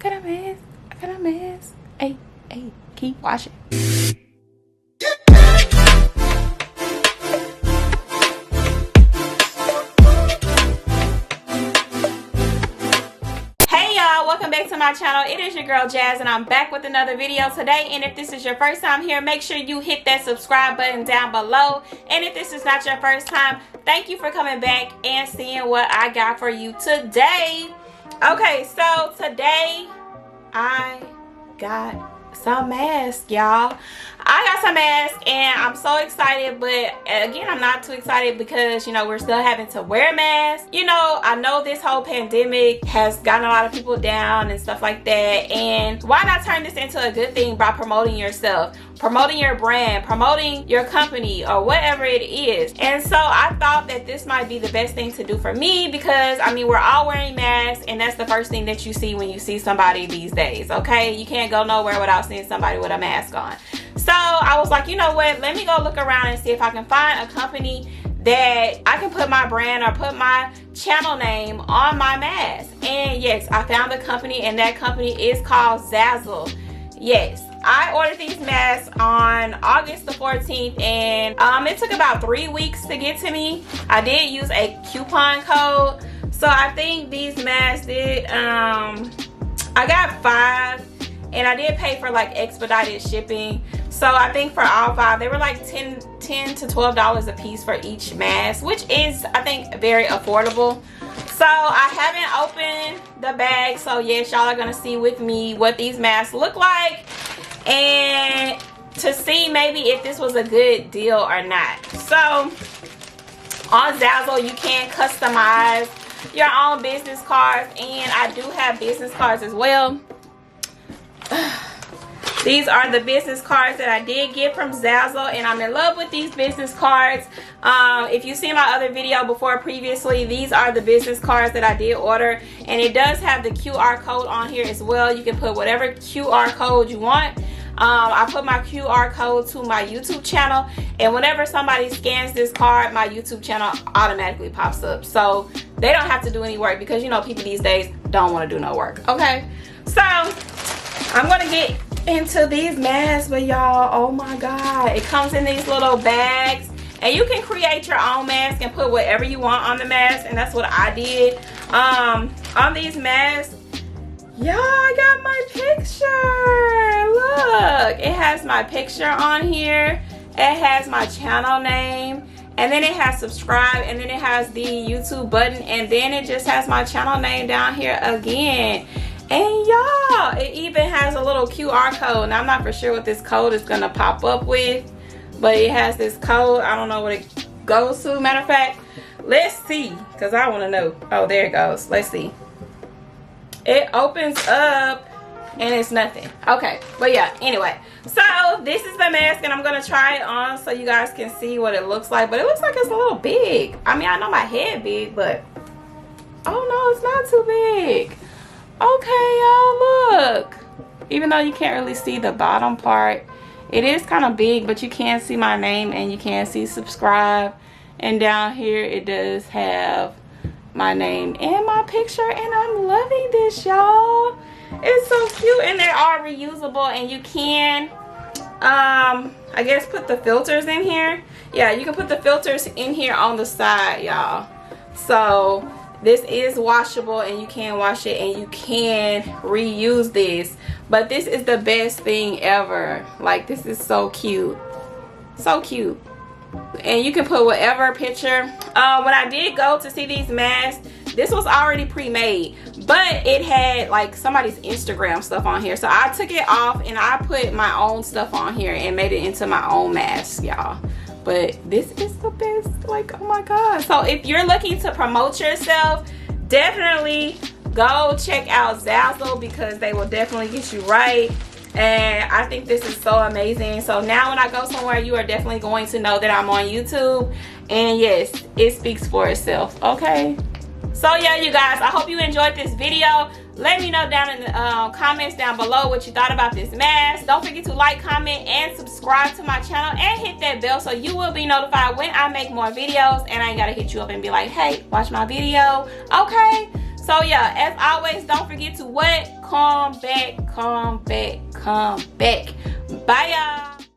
got a mess. I got a mess. Hey, keep washing. Welcome back to my channel. It is your girl Jazz, and I'm back with another video today. And if this is your first time here, make sure you hit that subscribe button down below. And if this is not your first time, thank you for coming back and seeing what I got for you today. Okay, so today I got some masks, y'all. I got some masks and I'm so excited, but again, I'm not too excited because, you know, we're still having to wear masks. You know, I know this whole pandemic has gotten a lot of people down and stuff like that, and why not turn this into a good thing by promoting yourself, promoting your brand, promoting your company, or whatever it is. And so I thought that this might be the best thing to do for me because, I mean, we're all wearing masks, and that's the first thing that you see when you see somebody these days, okay? You can't go nowhere without seeing somebody with a mask on. So I was like, you know what, let me go look around and see if I can find a company that I can put my brand or put my channel name on my mask. And yes, I found a company, and that company is called Zazzle. Yes, I ordered these masks on August the 14th, and it took about 3 weeks to get to me. I did use a coupon code, so I think these masks did, I got 5, and I did pay for like expedited shipping. So I think for all 5, they were like $10 to $12 a piece for each mask, which is, I think, very affordable. So I haven't opened the bag, so yes, y'all are gonna see with me what these masks look like and to see maybe if this was a good deal or not. So on Zazzle, you can customize your own business cards, and I do have business cards as well. These are the business cards that I did get from Zazzle, and I'm in love with these business cards. If you've seen my other video before previously, these are the business cards that I did order, and it does have the QR code on here as well. You can put whatever QR code you want. I put my QR code to my YouTube channel, and whenever somebody scans this card, my YouTube channel automatically pops up. So they don't have to do any work because, you know, people these days don't want to do no work. Okay, so I'm gonna get into these masks, but y'all, oh my god, it comes in these little bags, and you can create your own mask and put whatever you want on the mask, and that's what I did. On these masks, y'all, I got my picture. Look, it has my picture on here, it has my channel name, and then it has subscribe, and then it has the YouTube button, and then it just has my channel name down here again. And y'all, it even has a little QR code. Now, I'm not for sure what this code is gonna pop up with, but it has this code. I don't know what it goes to. Matter of fact, let's see, because I want to know. Oh, there it goes. Let's see. It opens up and it's nothing. Okay, but yeah, anyway. So this is the mask, and I'm gonna try it on so you guys can see what it looks like. But it looks like it's a little big. I mean, I know my head big, but oh no, it's not too big. Okay, y'all, look. Even though you can't really see the bottom part, it is kind of big, but you can see my name and you can see subscribe. And down here, it does have my name and my picture, and I'm loving this, y'all. It's so cute, and they are reusable, and you can, I guess, put the filters in here. Yeah, you can put the filters in here on the side, y'all. So this is washable, and you can wash it, and you can reuse this. But this is the best thing ever. Like, this is so cute. So cute. And you can put whatever picture. When I did go to see these masks, this was already pre-made, but it had like somebody's Instagram stuff on here. So I took it off and I put my own stuff on here and made it into my own mask, y'all. But this is the best, like, oh my god. So if you're looking to promote yourself, definitely go check out Zazzle, because they will definitely get you right. And I think this is so amazing. So now when I go somewhere, you are definitely going to know that I'm on YouTube. And yes, it speaks for itself. Okay, so yeah, you guys, I hope you enjoyed this video. Let me know down in the comments down below what you thought about this mask. Don't forget to like, comment, and subscribe to my channel, and hit that bell so you will be notified when I make more videos, and I ain't gotta hit you up and be like, hey, watch my video. Okay, So yeah, as always, don't forget to what? Come back, come back, come back. Bye y'all.